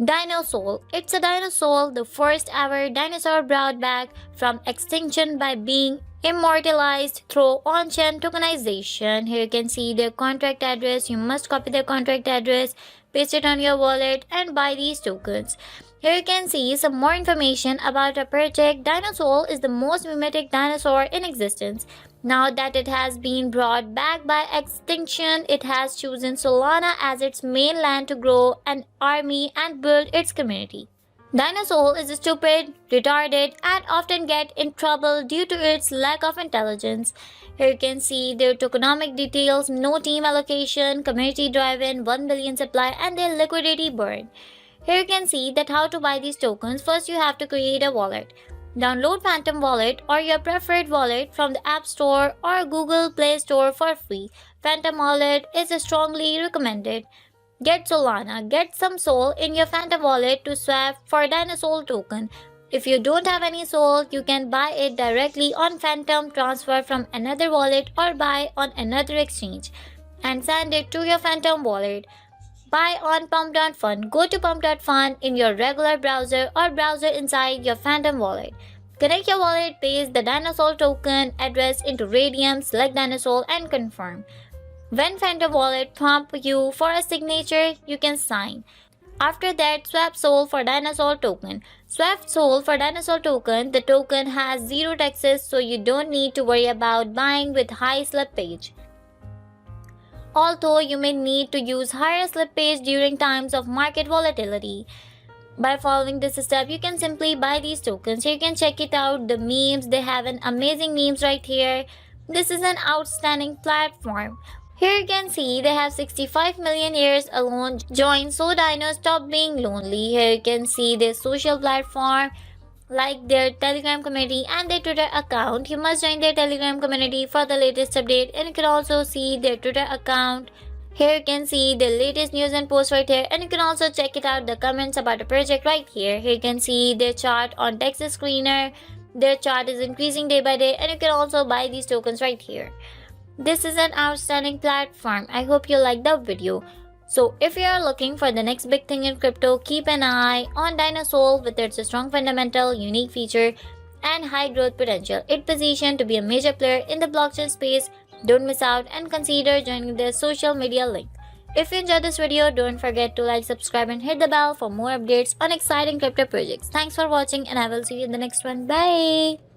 DinoSol. It's a dinosaur, the first ever dinosaur brought back from extinction by being immortalized through on-chain tokenization. Here you can see their contract address. You must copy their contract address, paste it on your wallet and buy these tokens. Here you can see some more information about our project. DinoSol is the most memetic dinosaur in existence. Now that it has been brought back by extinction, it has chosen Solana as its main land to grow an army and build its community. Dinosaur is stupid, retarded, and often get in trouble due to its lack of intelligence. Here you can see their tokenomic details, no team allocation, community driven, 1 billion supply, and their liquidity burn. Here you can see that how to buy these tokens. First you have to create a wallet. Download Phantom Wallet or your preferred wallet from the App Store or Google Play Store for free. Phantom Wallet is strongly recommended. Get Solana. Get some Sol in your Phantom Wallet to swap for DinoSol token. If you don't have any Sol, you can buy it directly on Phantom, transfer from another wallet or buy on another exchange and send it to your Phantom Wallet. Buy on pump.fun. Go to pump.fun in your regular browser or browser inside your Phantom Wallet. Connect your wallet, paste the DinoSol token address into Radium, select DinoSol and confirm. When Phantom Wallet prompts you for a signature, you can sign. After that, swap Sol for DinoSol token. Swap Sol for DinoSol token. The token has zero taxes, so you don't need to worry about buying with high slippage. Although you may need to use higher slippage during times of market volatility. By following this step, you can simply buy these tokens. You can check it out, the memes. They have an amazing memes right here. This is an outstanding platform. Here you can see they have 65 million years alone. Join so Dino stop being lonely. Here you can see their social platform, like their Telegram community and their Twitter account. You must join their Telegram community for the latest update, and you can also see their Twitter account. Here you can see the latest news and posts right here, and you can also check it out the comments about the project right here. Here you can see their chart on text screener. Their chart is increasing day by day, and you can also buy these tokens right here. This is an outstanding platform. I hope you liked the video. So if you are looking for the next big thing in crypto, keep an eye on DinoSol with its strong fundamental, unique feature, and high growth potential. It's positioned to be a major player in the blockchain space. Don't miss out and consider joining their social media link. If you enjoyed this video, don't forget to like, subscribe, and hit the bell for more updates on exciting crypto projects. Thanks for watching, and I will see you in the next one. Bye!